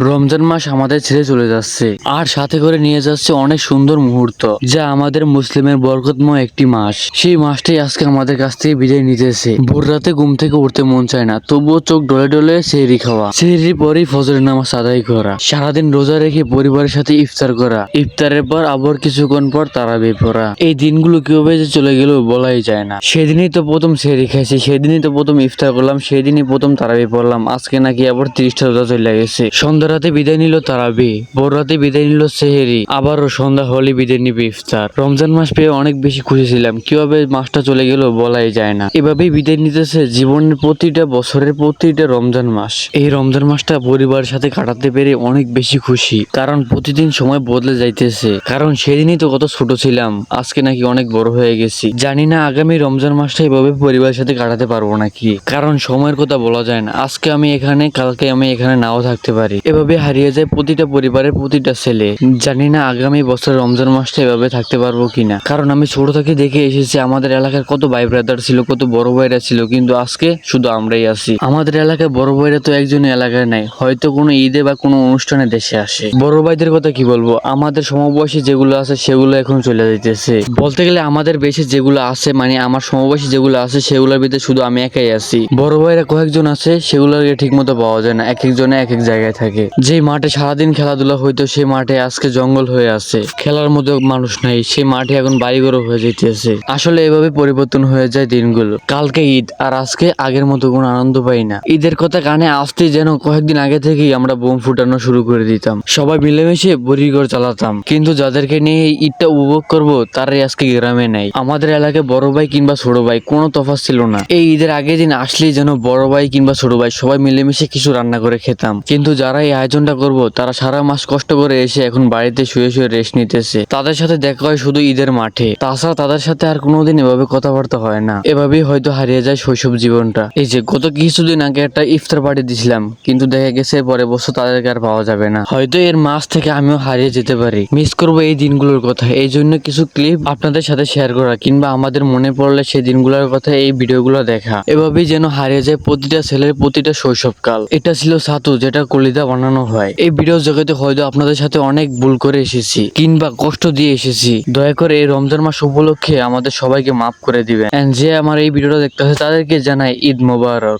রমজান মাস আমাদের ছেড়ে চলে যাচ্ছে আর সাথে করে নিয়ে যাচ্ছে অনেক সুন্দর মুহূর্ত, যা আমাদের মুসলিমের বরকতময় একটি মাস। সেই মাসটাই আজকে আমাদের কাছ থেকে বিদায় নিতেছে। ভোর রাতে ঘুম থেকে উঠতে মন চায় না, তবুও চোখ ডলে ডলে সেহরি খাওয়া, সেহরির পরেই ফজরের নামাজ আদায় করা, সারাদিন রোজা রেখে পরিবারের সাথে ইফতার করা, ইফতারের পর আবার কিছুক্ষণ পর তারাবি পড়া। এই দিনগুলো কিভাবে যে চলে গেল বলাই যায় না। সেদিনই তো প্রথম সেহরি খাইছি, সেদিনই তো প্রথম ইফতার করলাম, সেদিনই প্রথম তারাবি পড়লাম, আজকে নাকি আবার 30টা রোজা চলে গেছে। সন্ধ্যা রাতে বিদায় নিল তারাবি, ভোর রাতে বিদায় নিল সেহেরি, আবারও সন্ধ্যা হলে বিদায় নিবে ইফতার। রমজান মাস পেয়ে অনেক বেশি খুশি ছিলাম, কিভাবে মাসটা চলে গেল বলাই যায় না। এভাবেই বিদায় নিতেছে জীবনের প্রতিটা বছরের প্রতিটা রমজান মাস। এই রমজান মাসটা পরিবারের সাথে কাটাতে পেরে অনেক বেশি খুশি, কারণ প্রতিদিন সময় বদলে যাইতেছে। কারণ সেদিনই তো কত ছোট ছিলাম, আজকে নাকি অনেক বড় হয়ে গেছি। জানি না আগামী রমজান মাসটা এভাবে পরিবারের সাথে কাটাতে পারবো নাকি, কারণ সময়ের কথা বলা যায় না। আজকে আমি এখানে, কালকে আমি এখানে নাও থাকতে পারি। এভাবে হারিয়ে যায় প্রতিটা পরিবারের প্রতিটা ছেলে। জানি না আগামী বছর রমজান মাসটা এভাবে থাকতে পারবো কিনা, কারণ আমি ছোট থেকে দেখে এসেছি আমাদের এলাকার কত ভাই ব্রাদার ছিল, কত বড় ভাইরা ছিল, কিন্তু আজকে শুধু আমরাই আছি। আমাদের এলাকায় বড় ভাইরা তো একজন এলাকায় নাই, হয়তো কোনো ঈদে বা কোনো অনুষ্ঠানে দেশে আসে। বড় ভাইদের কথা কি বলবো, আমাদের সমবয়সী যেগুলো আছে সেগুলো এখন চলে যাইতেছে। বলতে গেলে আমাদের বেশি যেগুলো আছে, মানে আমার সমবয়সী যেগুলো আছে সেগুলোর ভিতরে শুধু আমি একাই আছি। বড় ভাইরা কয়েকজন আছে, সেগুলোকে ঠিক মতো পাওয়া যায় না, এক একজনে এক এক জায়গায় থাকে। যে মাঠে সারাদিন খেলাধুলা হইতো সেই মাঠে আজকে জঙ্গল হয়ে আছে, খেলার মধ্যে মানুষ নাই, সেই মাঠে এখন বাড়িঘর হয়ে যেতেছে। আসলে এভাবে পরিবর্তন হয়ে যায় দিনগুলো। কালকে ঈদ আর আজকে আগের মতো কোনো আনন্দ পাই না। ঈদের কথা কানে আসতেই যেন কয়েকদিন আগে থেকেই আমরা বোম ফুটানো শুরু করে দিতাম, সবাই মিলেমিশে বড়িঘর চালাতাম। কিন্তু যাদেরকে নিয়ে এই ঈদটা উপভোগ করবো তারাই আজকে গ্রামে নাই। আমাদের এলাকায় বড় ভাই কিংবা ছোট ভাই কোনো তফাৎ ছিল না। এই ঈদের আগের দিন আসলেই যেন বড় ভাই কিংবা ছোট ভাই সবাই মিলেমিশে কিছু রান্না করে খেতাম। কিন্তু যারা এই আয়োজনটা করবো তারা সারা মাস কষ্ট করে এসে এখন বাড়িতে শুয়ে শুয়ে রেস্ট নিতেছে। তাদের সাথে দেখা হয় শুধু ঈদের মাঠে, তাছাড়া তাদের সাথে আর কোনোদিন এভাবে কথাবার্তা হয় না। এভাবেই হয়তো হারিয়ে যায় শৈশব জীবনটা। এই যে গত কিছুদিন আগে একটা ইফতার পার্টি দিছিলাম, কিন্তু দেখা গেছে পরে বছর তাদেরকে আর পাওয়া যাবে না। হয়তো এর মাস থেকে আমিও হারিয়ে যেতে পারি। মিস করবো এই দিনগুলোর কথা, এই জন্য কিছু ক্লিপ আপনাদের সাথে শেয়ার করা, কিংবা আমাদের মনে পড়লে সেই দিনগুলোর কথা এই ভিডিওগুলো দেখা। এভাবেই যেন হারিয়ে যায় প্রতিটা ছেলের প্রতিটা শৈশবকাল। এটা ছিল ছাতু, যেটা কলিজা বানানো হয়। এই ভিডিও জগতে হয়তো আপনাদের সাথে অনেক ভুল করে এসেছি কিংবা কষ্ট দিয়ে এসেছি। দয়া করে এই রমজান মাস উপলক্ষে আমাদের সবাইকে মাফ করে দিবেন। এন্ড যে আমার এই ভিডিওটা দেখতে হয় তাদেরকে জানাই ঈদ মোবারক।